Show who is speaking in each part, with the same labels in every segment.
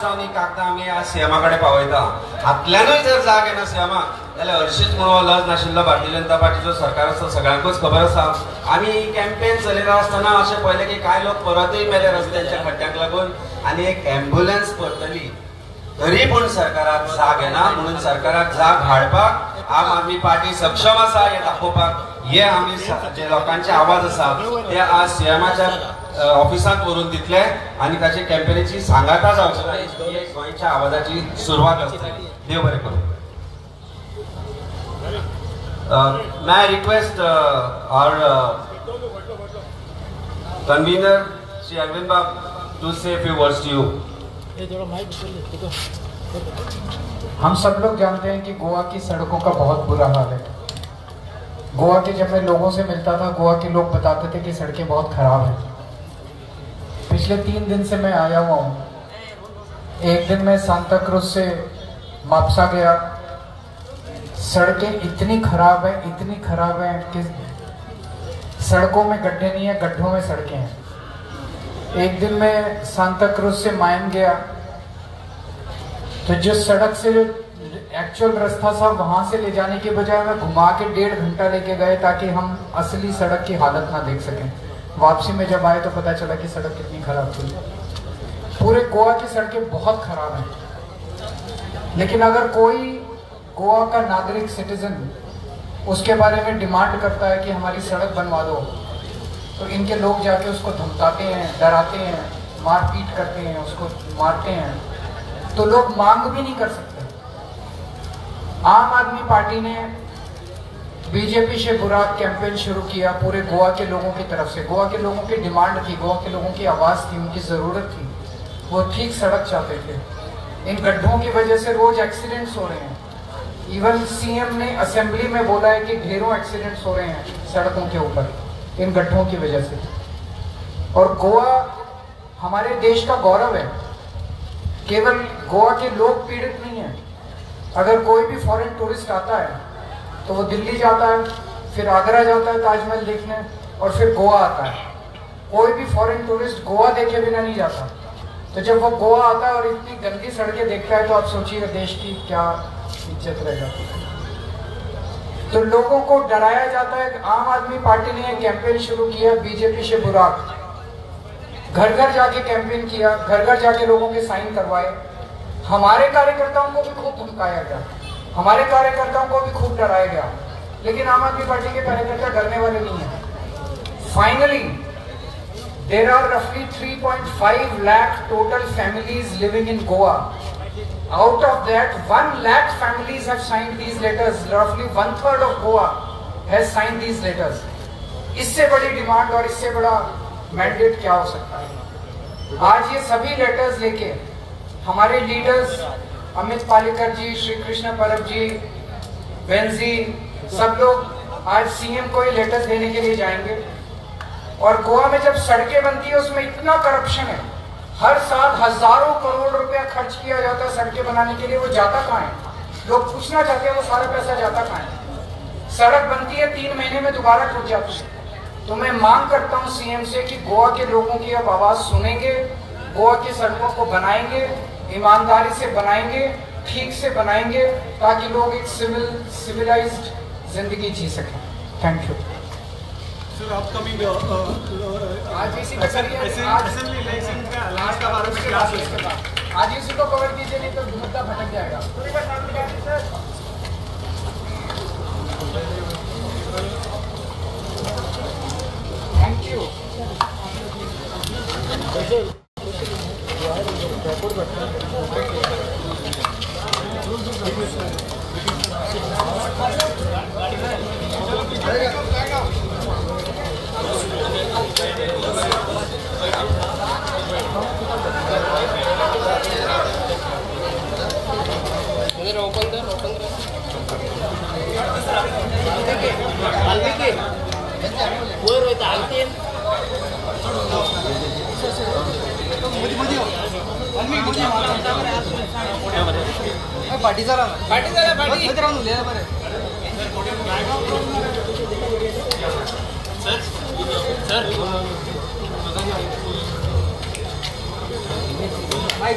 Speaker 1: कागदां आमी आज सीएमा कडेन पावयता. हातल्यानूय जर जाग येना सीएमाक जाल्यार हरशींच म्हणून लज नाशिल्लो भारतीय जनता पार्टीचो सरकार आसा, सगळ्यांकूच खबर आसा. आमी कॅम्पेन चलयता आसतना अशें पळयलें की कांय लोक परतूय मेले रस्त्यांच्या खड्ड्यांक लागून आनी एक एम्ब्युलन्स पडटली तरी पूण सरकाराक जाग येना. म्हणून सरकाराक जाग हाडपाक आम आदमी पार्टी सक्षम आसा हे दाखोवपाक हे आमी जे लोकांचे आवाज आसा ते आज सीएमाच्या ऑफिसांत व्हरून दितले आनी ताची कॅम्पेनीची सांगाता जावची ही एक गोंयच्या आवाजाची सुरवात आसतली. देव बरें करूं. May I request our convener Shri Arvind Bab to say a few words to you.
Speaker 2: हम सब लोग जानते हैं कि गोवा की सड़कों का बहुत बुरा हाल है. गोवा के जब मैं लोगों से मिलता था, गोवा के लोग बताते थे कि सड़कें बहुत खराब हैं. पिछले 3 दिन से मैं आया हुआ हूँ. एक दिन मैं सांता क्रूज से मापसा गया. सड़कें इतनी खराब है कि सड़कों में गड्ढे नहीं है, गड्ढों में सड़कें हैं. एक दिन मैं सांता क्रूज से मायन गया तो जो सड़क से एक्चुअल रास्ता था वहां से ले जाने के बजाय मैं घुमा के 1.5 घंटा लेके गए ताकि हम असली सड़क की हालत ना देख सकें. वापसी में जब आए तो पता चला कि सड़क कितनी खराब थी. पूरे गोवा की सड़कें बहुत खराब हैं. लेकिन अगर कोई गोवा का नागरिक सिटीजन उसके बारे में डिमांड करता है कि हमारी सड़क बनवा दो तो इनके लोग जाके उसको धमकाते हैं, डराते हैं, मारपीट करते हैं, उसको मारते हैं. तो लोग मांग भी नहीं कर सकते. आम आदमी पार्टी ने बीजेपी से बुरा कैंपेन शुरू किया पूरे गोवा के लोगों की तरफ से. गोवा के लोगों की डिमांड थी, गोवा के लोगों की आवाज़ थी, उनकी ज़रूरत थी. वो ठीक सड़क चाहते थे. इन गड्ढों की वजह से रोज एक्सीडेंट्स हो रहे हैं. इवन सीएम ने असेंबली में बोला है कि ढेरों एक्सीडेंट्स हो रहे हैं सड़कों के ऊपर इन गड्ढों की वजह से. और गोवा हमारे देश का गौरव है. केवल गोवा के लोग पीड़ित नहीं हैं. अगर कोई भी फॉरेन टूरिस्ट आता है तो वो दिल्ली जाता है, फिर आगरा जाता है ताजमहल देखने, और फिर गोवा आता है. कोई भी फॉरेन टूरिस्ट गोवा देखे बिना नहीं जाता. तो जब वो गोवा आता है और इतनी गंदी सड़कें देखता है तो आप सोचिएगा देश की क्या इज्जत रहेगा. तो लोगों को डराया जाता है. आम आदमी पार्टी ने कैंपेन शुरू किया बीजेपी से बुरा. घर घर जाके कैंपेन किया, घर घर जाके लोगों के साइन करवाए. हमारे कार्यकर्ताओं को भी खूब धमकाया गया, हमारे कार्यकर्ताओं को भी खूब डराया गया. लेकिन आम आदमी पार्टी के कार्यकर्ता डरने वाले नहीं हैं. फाइनली देयर आर रफली 3.5 lakh total families living in Goa. Out of that 1 lakh families have signed these letters. Roughly 1/3 of Goa has signed these letters. इससे बड़ी डिमांड और इससे बड़ा मैंडेट क्या हो सकता है. आज ये सभी लेटर्स लेके हमारे लीडर्स अमित पालेकर जी, श्री कृष्ण परब जी, बेंजी, सब लोग आज सीएम को ये लेटर्स देने के लिए जाएंगे. और गोवा में जब सड़कें बनती है उसमें इतना करप्शन है. हर साल हजारों करोड़ रुपया खर्च किया जाता है सड़कें बनाने के लिए. वो जाता कहाँ है? लोग पूछना चाहते हैं वो सारा पैसा जाता कहाँ है? सड़क बनती है 3 महीने में दोबारा टूट जाती है. तो मैं मांग करता हूँ सीएम से कि गोवा के लोगों की अब आवाज़ सुनेंगे, गोवा की सड़कों को बनाएंगे, ईमानदारी से बनाएंगे, ठीक से बनाएंगे ताकि लोग एक सिविलाइज्ड जिंदगी जी सकें. Thank you.
Speaker 3: सर अपकमिंग
Speaker 2: आज इसी को
Speaker 3: असेंबली इलेक्शन का लास्ट का बारे में क्या सोचते हैं?
Speaker 2: आज इसी को कवर कीजिए नहीं तो मुद्दा भटक जाएगा. Thank you.
Speaker 4: पार्टी जरा सर माइक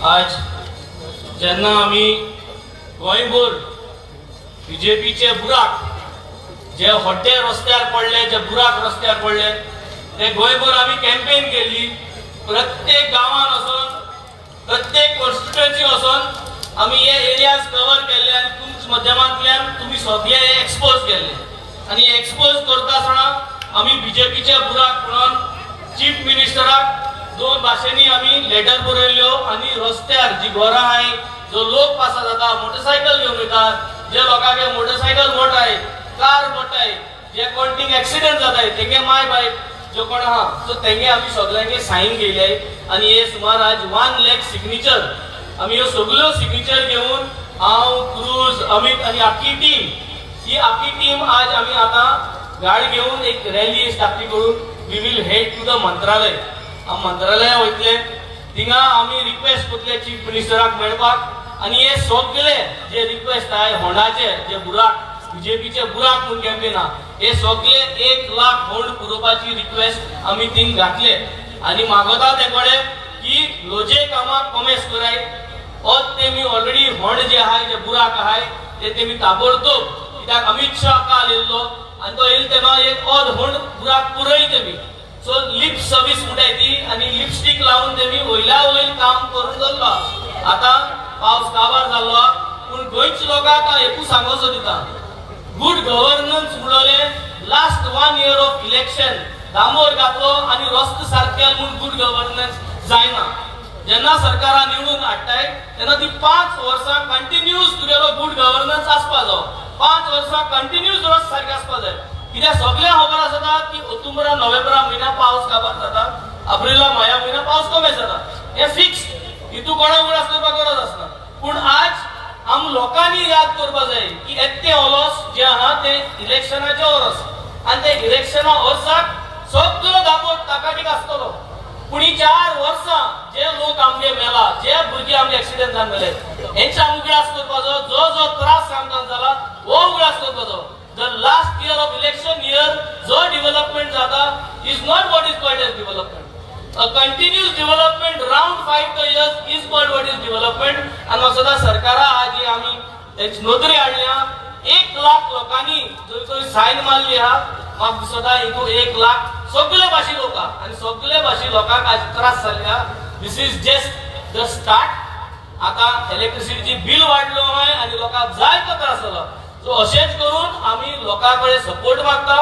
Speaker 5: आज जेन्ना आमी गोंयभर बीजेपीचे बुराक जे हड्डे रस्त्यार पडले, जे बुराक रस्त्यार पडले, ते गोंयभर आमी कॅम्पेन केली. प्रत्येक गांवान वचून, प्रत्येक कॉन्स्टिट्युएन्सी वचून आमी हे एरियाज कवर केले आनी तुमच्या माध्यमांतल्यान तुमी सगळे एक्सपोज केले. आनी एक्सपोज करता आसतना आमी बीजेपीचे बुराक म्हणून चीफ मिनिस्टराक 2 भाशेनी आमी लेटर बरयल्ल्यो आनी रस्त्यार जी घरां आहाय, जो लोक पास जाता, मोटरसायकल घेवन वयतात, जे लोकांचे मोटरसायकल मोटाय, कार मोटाय, जे कोण थिंग एक्सिडेंट जाताय, तेंगे माय बाय जो कोण आहा, सो तेंगे आमी सगळ्यांगे सायन केले. आनी हे सुमार आज 1 लाख सिग्नेचर, आमी ह्यो सगळ्यो सिग्नेचर घेवन हांव, क्रूज, अमित आनी आख्खी टीम आज आमी आतां गाडी घेवन एक रॅली स्टार्ट करून we will head to the Mantralaya. मंत्रालया वयतले, थिंगा आमी रिक्वेस्ट करतले चीफ मिनिस्टराक मेळपाक. आनी हे सगळे जे रिक्वेस्ट आहाय होंडाचे जे बुराक, बीजेपीचे बुराक म्हणून कॅम्पेन आहा, हे सगळे 1 लाख होंड पुरोवपाची रिक्वेस्ट आमी थिंग घातले. आनी मागता ते कडेन की लोजे कामाक कमेस कराय, और तेमी ऑलरेडी होंड जे आहाय, जे बुराक आहाय, ते तेमी ताबडतोब, कित्याक अमित शाह काल येयल्लो आनी तो येयलो तेन्ना एक ऑद होंड बुराक पुरय तेमी. सो लिप सर्विस म्हणटाय ती, आनी लिपस्टिक लावन तेमी वयल्या वयर काम करून दवरलो. आतां पावस काबार जाल्लो, पूण गोंयच्या लोकांक हांव एकूच सांगोसो दिता, गुड गव्हर्नन्स म्हणले last 1 year of election Damor घातलो आनी रस्तो सारके म्हूण गुड गव्हर्नन्स जायना. जेन्ना सरकारान निवडून हाडटाय तेन्ना ती 5 वर्सां कंटिन्यूस तुगेलो गुड गव्हर्नन्स आसपा जाय. 5 वर्सां कंटिन्यूस रस्तो सारके आसपा जाय. कित्याक सगळे खबर आसता की ऑक्टोबरा नोव्हेंबरा म्हयन्या पावस काबार जाता, एप्रिला माया म्हयन्या पावस कमी जाता, हे फिक्स. हितू कोणाक उगडास करपाक गरज आसना. पूण आज आम लोकांनी याद करपा जाय की येते ओलोस जे आहा ते इलेक्शनाचे ओरोस, आनी ते इलेक्शना वर्साक सगळो दामोर ताकाटीक आसतलो. पूण ही 4 वर्सां जे लोक आमगे मेला, जे भुरगे आमगे एक्सिडेंट जावन मेले, हेंचे आमी उगडास करपाचो. जो जो त्रास आमकां जाला हो उगडास करपाचो. The last year of election year, जो development जाता is not what is called as development. A continuous development round 5 years is called what is development. आणि मसोदा सरकारा आज आमी एक नोंदणी हाडल्या 1 लाख लोकांनी जो सायन मारली हा, म्हाका दिसता हितू 1 लाख सगळे भाशी लोक आणि सगळे भाशी लोकांक आज त्रास जाल्ल्या. This is just the start. आता इलेक्ट्रिसिटीची बिल वाडलो आहाय आनी लोकांक जायतो त्रास जालो. सो अशेंच करून आमी लोकांकडे सपोर्ट मागता.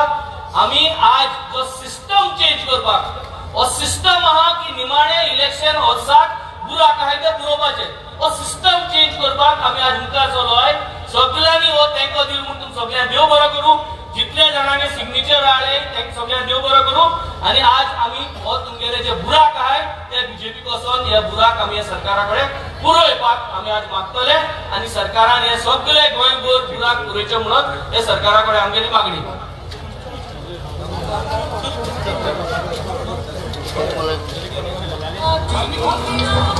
Speaker 5: आमी आज जो सिस्टम चेंज करपाक, हो सिस्टम आहा की निमाणे इलेक्शन वर्साक बुराक आहाय ते पुरोवपाचे, हो सिस्टम चेंज करपाक आमी आज मुखार चलोय. सगळ्यांनी हो तेंको दिल म्हणून तुमकां सगळ्यांक देव बरो करूं. जितले जाणांनी सिग्नेचर हाडले तेंकां सगळ्यांक देव बरो करूं. आनी आज आमी हो तुमगेले जे बुराक आहाय ते बीजेपी पासून हे बुराक आमी हे सरकारा कडेन पुरोवपाक आमी आज मागतले. आनी सरकारान हे सगळे गोंयभर बुराक पुरोवचे म्हणून हे सरकारा कडेन आमगेली मागणी.
Speaker 6: Thank you.